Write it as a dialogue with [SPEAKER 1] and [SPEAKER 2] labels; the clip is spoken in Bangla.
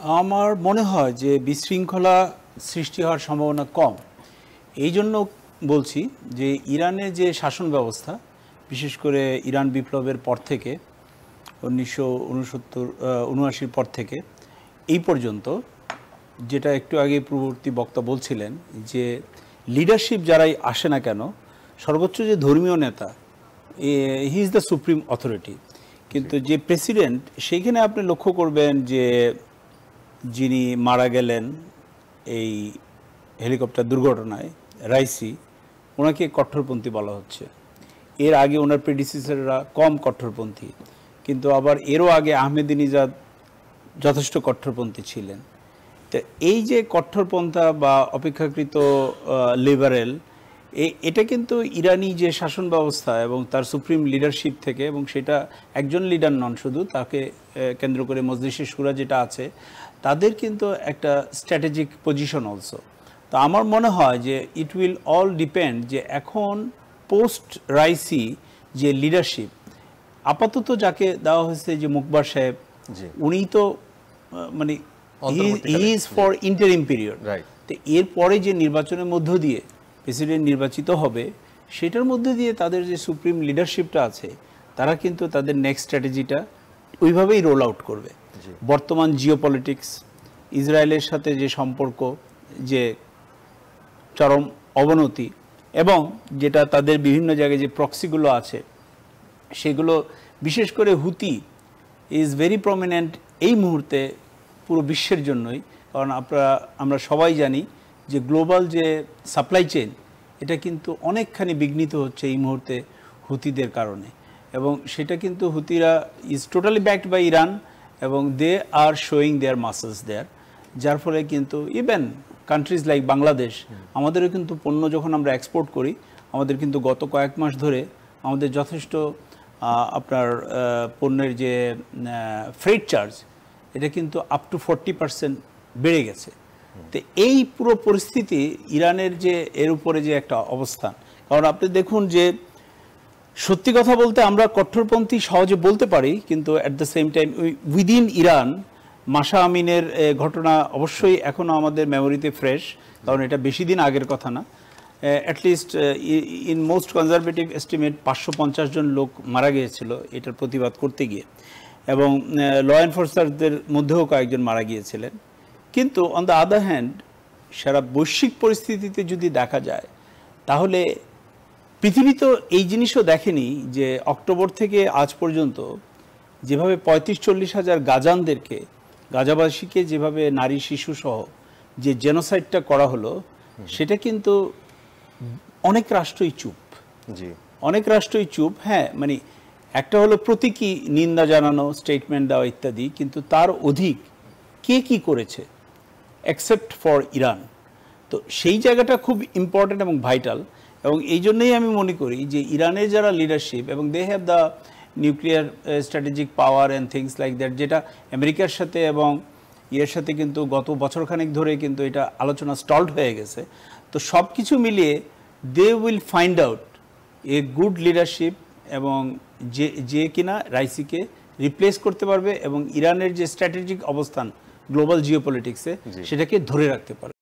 [SPEAKER 1] আমার মনে হয় যে বিশৃঙ্খলা সৃষ্টি হওয়ার সম্ভাবনা কম। এই জন্য বলছি যে ইরানের যে শাসন ব্যবস্থা, বিশেষ করে ইরান বিপ্লবের পর থেকে 1979 পর থেকে এই পর্যন্ত, যেটা একটু আগে পূর্ববর্তী বক্তা বলছিলেন যে লিডারশিপ যারাই আসে না কেন, সর্বোচ্চ যে ধর্মীয় নেতা, he is the supreme authority. কিন্তু যে প্রেসিডেন্ট, সেইখানে আপনি লক্ষ্য করবেন যে যিনি মারা গেলেন এই হেলিকপ্টার দুর্ঘটনায়, রাইসি, ওনাকে কট্টরপন্থী বলা হচ্ছে। এর আগে ওনার প্রেডিসেসররা কম কট্টরপন্থী, কিন্তু আবার এরও আগে আহমেদিনেজাদ যথেষ্ট কট্টরপন্থী ছিলেন। তো এই যে কট্টরপন্থা বা অপেক্ষাকৃত লিবারেল, এটা কিন্তু ইরানি যে শাসন ব্যবস্থা এবং তার সুপ্রিম লিডারশিপ থেকে, এবং সেটা একজন লিডার নন শুধু, তাকে কেন্দ্র করে মজলিসে শুরা যেটা আছে, তাদের কিন্তু একটা স্ট্র্যাটেজিক পজিশন অলসো। তো আমার মনে হয় যে ইট উইল অল ডিপেন্ড যে এখন পোস্ট রাইসি যে লিডারশিপ, আপাতত যাকে দেওয়া হয়েছে যে মুকবার সাহেব, উনি তো মানে he is for interim period. তো এরপরে যে নির্বাচনের মধ্য দিয়ে প্রেসিডেন্ট নির্বাচিত হবে, সেটার মধ্যে দিয়ে তাদের যে সুপ্রিম লিডারশিপটা আছে, তারা কিন্তু তাদের নেক্সট স্ট্র্যাটেজিটা ওইভাবেই রোল আউট করবে। বর্তমান জিওপলিটিক্স, ইসরায়েলের সাথে যে সম্পর্ক, যে চরম অবনতি, এবং যেটা তাদের বিভিন্ন জায়গায় যে প্রক্সিগুলো আছে, সেগুলো বিশেষ করে হুতি ইজ ভেরি প্রমিনেন্ট এই মুহূর্তে পুরো বিশ্বের জন্যই। কারণ আমরা সবাই জানি যে গ্লোবাল যে সাপ্লাই চেইন, এটা কিন্তু অনেকখানি বিঘ্নিত হচ্ছে এই মুহূর্তে হুতিদের কারণে, এবং সেটা কিন্তু হুতিরা is totally backed by Iran, এবং they R showing there muscles দেয়ার, যার ফলে কিন্তু ইভেন কান্ট্রিজ লাইক বাংলাদেশ, আমাদেরও কিন্তু পণ্য যখন আমরা এক্সপোর্ট করি, আমাদের কিন্তু গত কয়েক মাস ধরে আমাদের যথেষ্ট আপনার পণ্যের যে ফ্রেট চার্জ, এটা কিন্তু আপ টু 40% বেড়ে গেছে। তো এই পুরো পরিস্থিতি ইরানের যে এর উপরে যে একটা অবস্থান, কারণ আপনি দেখুন যে সত্যি কথা বলতে আমরা কট্টরপন্থী সহজে বলতে পারি, কিন্তু at the same time within Iran মাশা আমিনের ঘটনা অবশ্যই এখনও আমাদের মেমোরিতে ফ্রেশ, কারণ এটা বেশি দিন আগের কথা না। At least in most conservative estimate 550 জন লোক মারা গিয়েছিল এটার প্রতিবাদ করতে গিয়ে, এবং ল এনফোর্সারদের মধ্যেও কয়েকজন মারা গিয়েছিলেন। কিন্তু অন দ্য আদার হ্যান্ড, সারা বৈশ্বিক পরিস্থিতিতে যদি দেখা যায়, তাহলে পৃথিবী তো এই জিনিসও দেখেনি যে অক্টোবর থেকে আজ পর্যন্ত যেভাবে 35-40 হাজার গাজাবাসীকে যেভাবে নারী শিশু সহ যে জেনোসাইডটা করা হলো, সেটা কিন্তু অনেক রাষ্ট্রই চুপ। অনেক রাষ্ট্রই চুপ। হ্যাঁ, মানে একটা হলো প্রতীকী নিন্দা জানানো, স্টেটমেন্ট দেওয়া ইত্যাদি, কিন্তু তার অধিক কে কি করেছে এক্সেপ্ট ফর ইরান। তো সেই জায়গাটা খুব ইম্পর্ট্যান্ট এবং ভাইটাল, এবং এই জন্যই আমি মনে করি যে ইরানের যারা লিডারশিপ, এবং they have the nuclear strategic power and things like that, যেটা আমেরিকার সাথে এবং ইয়ের সাথে কিন্তু গত বছরখানেক ধরে কিন্তু এটা আলোচনা স্টলড হয়ে গেছে। তো সব কিছু মিলিয়ে they will find out a good leadership, এবং যে কিনা রাইসিকে রিপ্লেস করতে পারবে এবং ইরানের যে স্ট্র্যাটেজিক অবস্থান গ্লোবাল জিওপলিটিক্সে, সেটাকে ধরে রাখতে পারবে।